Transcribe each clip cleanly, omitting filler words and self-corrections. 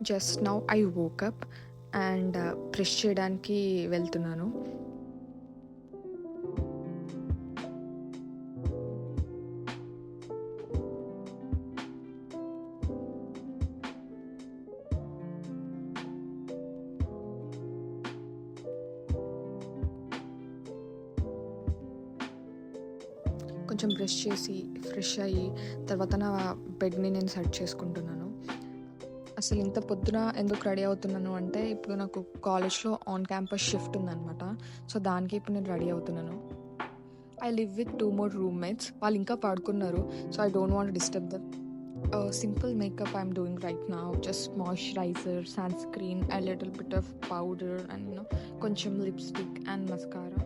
Just now I woke up and brush చేయడానికి వెళ్తున్నాను. కొంచెం బ్రష్ చేసి ఫ్రెష్ అయ్యి తర్వాత నా బెడ్ని నేను సెట్ చేసుకుంటున్నాను. అసలు ఇంత పొద్దున ఎందుకు రెడీ అవుతున్నాను అంటే, ఇప్పుడు నాకు కాలేజ్లో ఆన్ క్యాంపస్ షిఫ్ట్ ఉందన్నమాట. సో దానికి ఇప్పుడు నేను రెడీ అవుతున్నాను. I live with 2 more roommates. వాళ్ళు ఇంకా పడుకున్నారు. So I don't want disturb them. Simple makeup I'm doing right now. Just moisturiser, sunscreen, a little bit of powder and కొంచెం lipstick and mascara.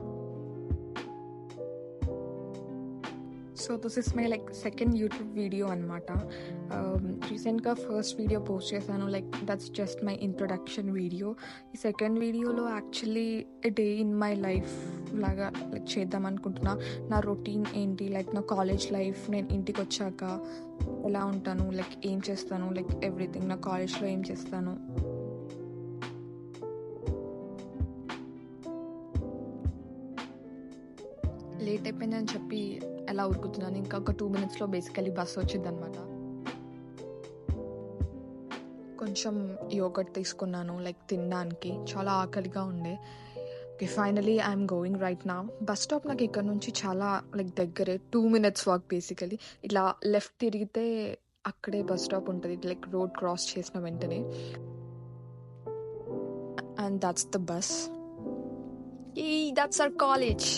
So this is my second YouTube video అనమాట. రీసెంట్గా first video post చేశాను, that's just my introduction video. ఈ second వీడియోలో actually a day in my life లాగా చేద్దాం అనుకుంటున్నా. నా రొటీన్ ఏంటి, నా కాలేజ్ లైఫ్, నేను ఇంటికి వచ్చాక ఎలా ఉంటాను, ఏం చేస్తాను, ఎవ్రీథింగ్, నా కాలేజ్లో ఏం చేస్తాను. లేట్ అయిపోయిందని చెప్పి ఎలా ఉరుకుతున్నాను. ఇంకా ఒక 2 minutesలో బేసికలీ బస్సు వచ్చింది అనమాట. కొంచెం యోగర్ట్ తీసుకున్నాను తినడానికి, చాలా ఆకలిగా ఉండే. Okay, finally I'm going right నా. బస్ స్టాప్ నాకు ఇక్కడ నుంచి చాలా దగ్గరే, 2 minutes వాక్ బేసికలీ. ఇట్లా లెఫ్ట్ తిరిగితే అక్కడే బస్ స్టాప్ ఉంటుంది, రోడ్ క్రాస్ చేసిన వెంటనే. And that's the bus. That's our college.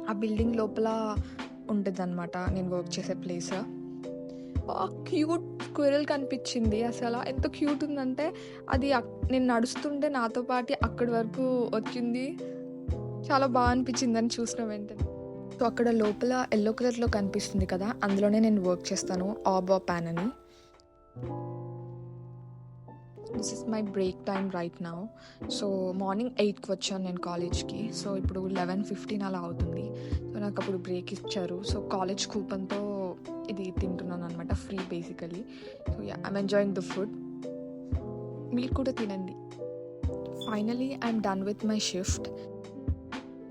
ఆ బిల్డింగ్ లోపల ఉంటుంది అనమాట నేను వర్క్ చేసే ప్లేస్. క్యూట్ స్క్విరల్ కనిపించింది. అసలు ఎంత క్యూట్ ఉందంటే, అది నేను నడుస్తుంటే నాతో పాటు అక్కడి వరకు వచ్చింది. చాలా బాగా అనిపించింది అని చూసిన వెంటనే. సో అక్కడ లోపల ఎల్లో కలర్లో కనిపిస్తుంది కదా, అందులోనే నేను వర్క్ చేస్తాను, ఆబా ప్యాన్ అని. This is my break time right now. So morning 8కి వచ్చాను నేను కాలేజ్కి. సో ఇప్పుడు 11:15 అలా అవుతుంది. సో నాకు అప్పుడు బ్రేక్ ఇచ్చారు. సో కాలేజ్ కూపన్తో ఇది తింటున్నాను అనమాట, free basically. So I'm enjoying the food. మీరు కూడా తినండి. Finally I'm done with my shift.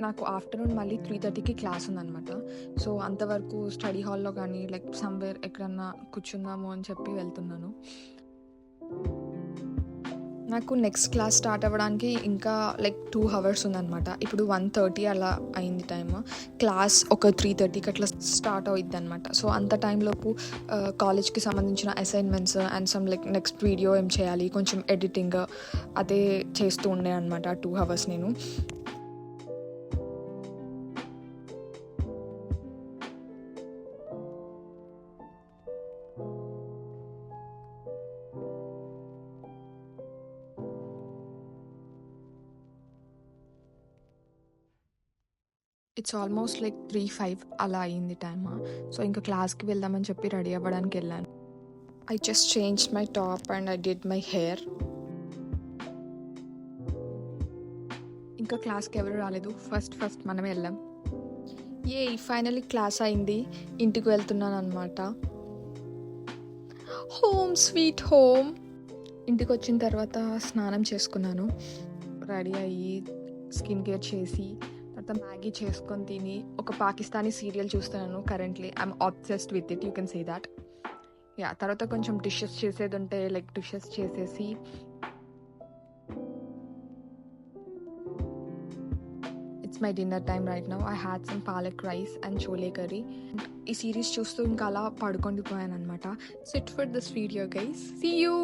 నాకు ఆఫ్టర్నూన్ మళ్ళీ 3:30కి క్లాస్ ఉందనమాట. సో అంతవరకు స్టడీ హాల్లో కానీ సమ్వేర్ ఎక్కడన్నా కూర్చుందాము అని చెప్పి వెళ్తున్నాను. నాకు నెక్స్ట్ క్లాస్ స్టార్ట్ అవ్వడానికి ఇంకా 2 hours ఉందన్నమాట. ఇప్పుడు 1:30 అలా అయింది టైమ్. క్లాస్ ఒక 3:30కి అట్లా స్టార్ట్ అవుద్ది అనమాట. సో అంత టైంలోపు కాలేజ్కి సంబంధించిన assignments and some next video ఏం చేయాలి, కొంచెం ఎడిటింగ్ అదే చేస్తూ ఉండే అనమాట 2 hours నేను. ఇట్స్ ఆల్మోస్ట్ 3:05 అలా అయింది టైమ్. సో ఇంకా క్లాస్కి వెళ్దామని చెప్పి రెడీ అవ్వడానికి వెళ్ళాను. I just change my top and I did my hair. ఇంకా క్లాస్కి ఎవరు రాలేదు, ఫస్ట్ మనమే వెళ్ళాం. ఫైనలీ క్లాస్ అయింది, ఇంటికి వెళ్తున్నాను అనమాట. Home sweet home. ఇంటికి వచ్చిన తర్వాత స్నానం చేసుకున్నాను, రెడీ అయ్యి స్కిన్ కేర్ చేసి తర్వాత మ్యాగీ చేసుకొని తిని ఒక పాకిస్తానీ సీరియల్ చూస్తున్నాను currently. I'm obsessed with it, you can say that. తర్వాత కొంచెం డిషెస్ చేసేది ఉంటే డిషెస్ చేసేసి it's my dinner time right now. I had some palak rice and chole curry. ఈ సిరీస్ చూస్తూ ఇంకా అలా పడుకొని పోయాను అనమాట. Sit for this video guys, see you.